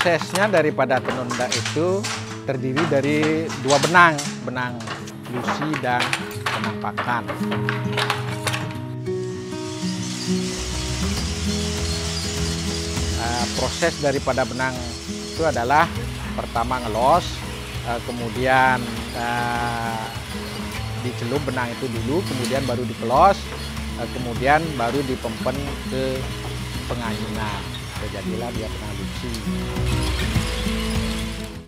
prosesnya daripada tenun endek itu terdiri dari dua benang, benang lusi dan benang pakan. Proses daripada benang itu adalah pertama ngelos, kemudian dicelup benang itu dulu, kemudian baru dikelos, kemudian baru dipempen ke penganyunan. Jadilah dia benang lusi.